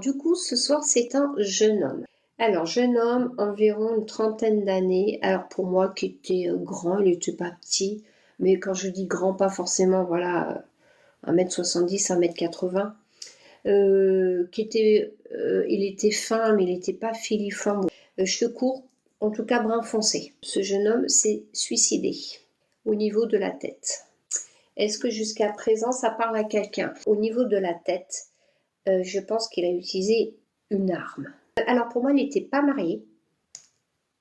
du coup, ce soir, c'est un jeune homme. Alors, jeune homme, environ une trentaine d'années. Alors, pour moi, qui était grand, il était pas petit. Mais quand je dis grand, pas forcément, voilà, 1,70 m, 1,80 m. Il était fin, mais il n'était pas filiforme. Cheveux courts, en tout cas brun foncé. Ce jeune homme s'est suicidé au niveau de la tête. Est-ce que jusqu'à présent, ça parle à quelqu'un? Au niveau de la tête, je pense qu'il a utilisé une arme. Alors pour moi, il n'était pas marié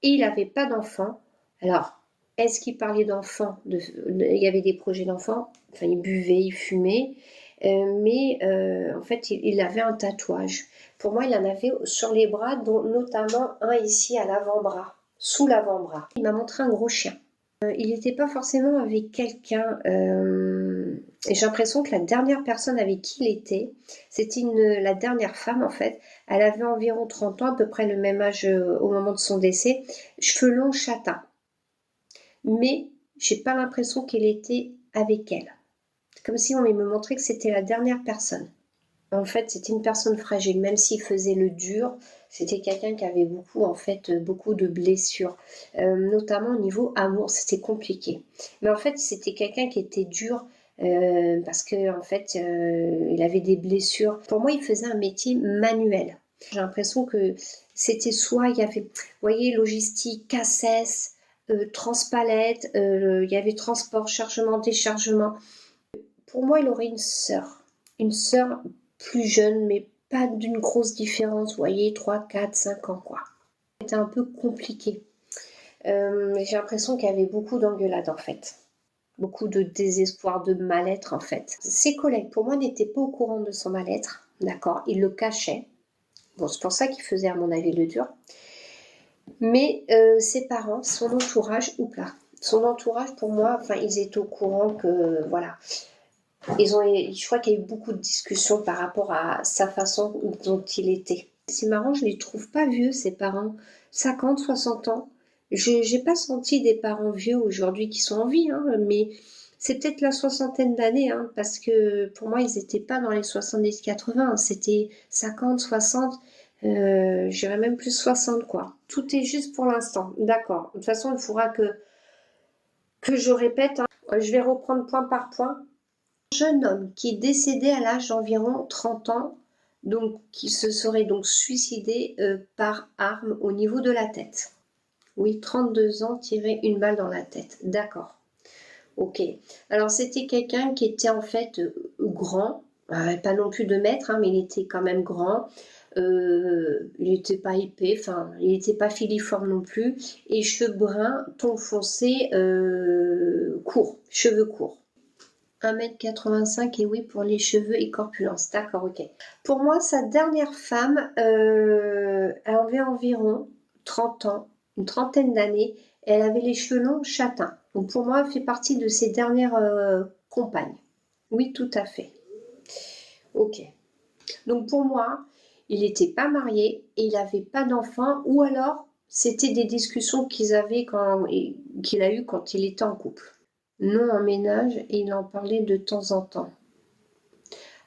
et il n'avait pas d'enfant. Alors, est-ce qu'il parlait d'enfants? Il y avait des projets d'enfants. Enfin, il buvait, il fumait. Mais en fait, il avait un tatouage. Pour moi, il en avait sur les bras, dont notamment un ici à l'avant-bras, sous l'avant-bras. Il m'a montré un gros chien. Il n'était pas forcément avec quelqu'un. Et j'ai l'impression que la dernière personne avec qui il était, c'était la dernière femme en fait. Elle avait environ 30 ans, à peu près le même âge au moment de son décès. Cheveux longs, châtains. Mais j'ai pas l'impression qu'il était avec elle. C'est comme si on me montrait que c'était la dernière personne. En fait, c'était une personne fragile, même s'il faisait le dur. C'était quelqu'un qui avait beaucoup de blessures, notamment au niveau amour, c'était compliqué. Mais en fait, c'était quelqu'un qui était dur parce que en fait, il avait des blessures. Pour moi, il faisait un métier manuel. J'ai l'impression que c'était soit il y avait, vous voyez, logistique, cassesse, transpalette, il y avait transport, chargement, déchargement. Pour moi, il aurait une sœur plus jeune, mais pas d'une grosse différence, vous voyez, 3, 4, 5 ans, quoi. C'était un peu compliqué. J'ai l'impression qu'il y avait beaucoup d'engueulades, en fait. Beaucoup de désespoir, de mal-être, en fait. Ses collègues, pour moi, n'étaient pas au courant de son mal-être, d'accord? Ils le cachaient. Bon, c'est pour ça qu'il faisait, à mon avis, le dur. Mais ses parents, son entourage, son entourage, pour moi, enfin, ils étaient au courant que, voilà, je crois qu'il y a eu beaucoup de discussions par rapport à sa façon dont il était. C'est marrant, je ne les trouve pas vieux, ces parents. 50, 60 ans. Je n'ai pas senti des parents vieux aujourd'hui qui sont en vie, hein, mais c'est peut-être la soixantaine d'années, hein, parce que pour moi, ils n'étaient pas dans les 70-80, c'était 50, 60, j'irais même plus 60, quoi. Tout est juste pour l'instant, d'accord. De toute façon, il faudra que je répète, hein. Je vais reprendre point par point. Jeune homme qui est décédé à l'âge d'environ 30 ans, donc qui se serait donc suicidé par arme au niveau de la tête. Oui, 32 ans, tiré une balle dans la tête. D'accord. Ok. Alors c'était quelqu'un qui était en fait grand, pas non plus 2 mètres, hein, mais il était quand même grand. Il n'était pas épais, enfin, il n'était pas filiforme non plus. Et cheveux bruns, ton foncé, courts, cheveux courts. 1,85 m et oui, pour les cheveux et corpulence. D'accord, ok. Pour moi, sa dernière femme, elle avait environ 30 ans, une trentaine d'années. Elle avait les cheveux longs châtains. Donc pour moi, elle fait partie de ses dernières compagnes. Oui, tout à fait. Ok. Donc pour moi, il n'était pas marié et il n'avait pas d'enfant, ou alors c'était des discussions qu'il a eues quand il était en couple. Non en ménage et il en parlait de temps en temps.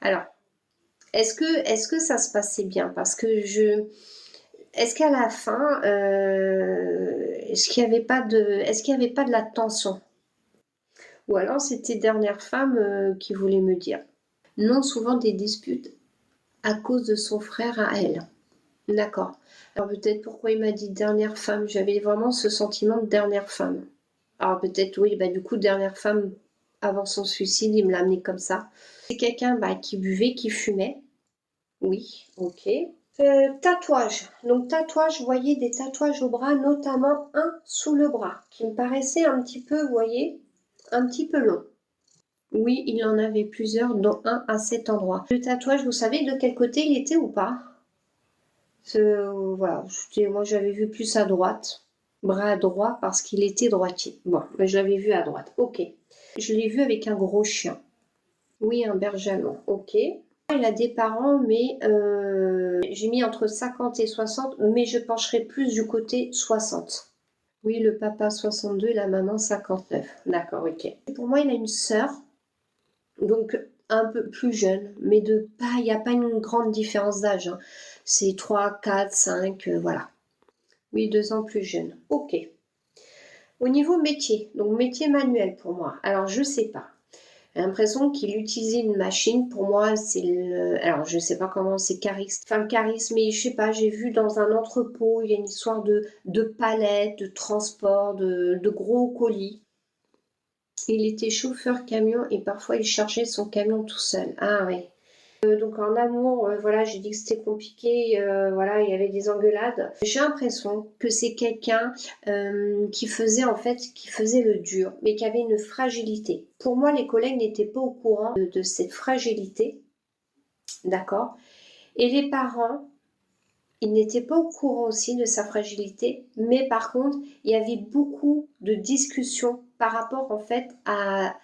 Alors, est-ce que ça se passait bien? Parce que est-ce qu'à la fin, est-ce qu'il n'y avait pas de la tension? Ou alors c'était dernière femme qui voulait me dire. Non, souvent des disputes à cause de son frère à elle. D'accord. Alors peut-être pourquoi il m'a dit dernière femme. J'avais vraiment ce sentiment de dernière femme. Alors peut-être oui, du coup dernière femme avant son suicide, il me l'a amené comme ça. C'est quelqu'un qui buvait, qui fumait. Oui, ok. Tatouage. Donc tatouage, vous voyez des tatouages au bras, notamment un sous le bras, qui me paraissait un petit peu, vous voyez, un petit peu long. Oui, il en avait plusieurs, dont un à cet endroit. Le tatouage, vous savez de quel côté il était ou pas? Voilà, moi j'avais vu plus à droite, bras droit parce qu'il était droitier. Bon, mais je l'avais vu à droite, ok. Je l'ai vu avec un gros chien. Oui, un berger allemand, ok. Il a des parents, mais j'ai mis entre 50 et 60, mais je pencherai plus du côté 60. Oui, le papa 62 et la maman 59. D'accord, ok. Pour moi, il a une sœur. Donc, un peu plus jeune, mais il n'y a pas une grande différence d'âge, hein. C'est 3, 4, 5, voilà. Oui, 2 ans plus jeune. Ok. Au niveau métier, donc métier manuel pour moi. Alors, je sais pas. J'ai l'impression qu'il utilisait une machine. Pour moi, c'est le... Alors, je sais pas comment c'est charisme. Enfin, charisme, mais je sais pas, j'ai vu dans un entrepôt, il y a une histoire de palettes, de transport, de gros colis. Il était chauffeur camion et parfois il chargeait son camion tout seul. Ah oui. Donc en amour, voilà, j'ai dit que c'était compliqué, voilà, il y avait des engueulades. J'ai l'impression que c'est quelqu'un qui faisait qui faisait le dur, mais qui avait une fragilité. Pour moi, les collègues n'étaient pas au courant de cette fragilité, d'accord? Et les parents, ils n'étaient pas au courant aussi de sa fragilité, mais par contre, il y avait beaucoup de discussions par rapport en fait à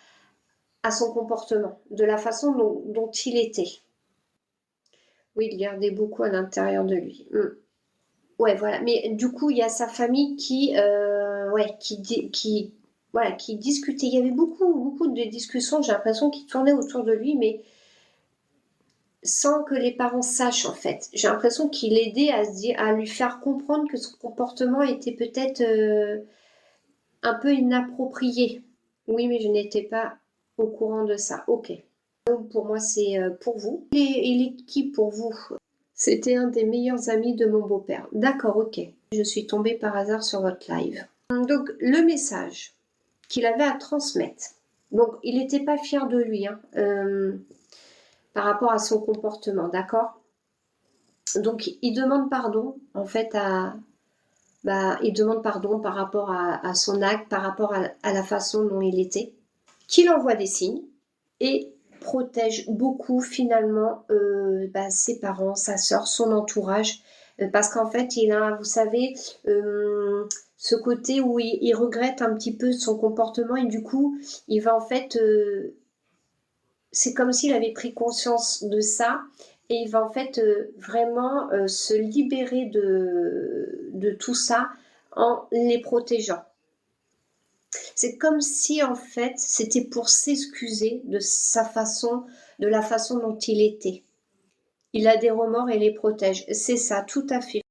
son comportement, de la façon dont il était. Oui, il gardait beaucoup à l'intérieur de lui. Ouais, voilà. Mais du coup, il y a sa famille ouais, voilà, qui discutait. Il y avait beaucoup de discussions. J'ai l'impression qui tournaient autour de lui, mais sans que les parents sachent en fait. J'ai l'impression qu'il aidait à lui faire comprendre que son comportement était peut-être un peu inapproprié. Oui, mais je n'étais pas au courant de ça. Ok. Donc pour moi, c'est pour vous. Il est qui pour vous? C'était un des meilleurs amis de mon beau-père. D'accord, ok. Je suis tombée par hasard sur votre live. Donc, le message qu'il avait à transmettre. Donc, il n'était pas fier de lui hein, par rapport à son comportement, d'accord? Donc, il demande pardon, en fait, il demande pardon par rapport à son acte, par rapport à la façon dont il était. Qu'il envoie des signes et protège beaucoup finalement ses parents, sa sœur, son entourage, parce qu'en fait il a, vous savez, ce côté où il regrette un petit peu son comportement et du coup il va en fait, c'est comme s'il avait pris conscience de ça et il va en fait vraiment se libérer de tout ça en les protégeant. C'est comme si en fait c'était pour s'excuser de la façon dont il était. Il a des remords et les protège. C'est ça, tout à fait.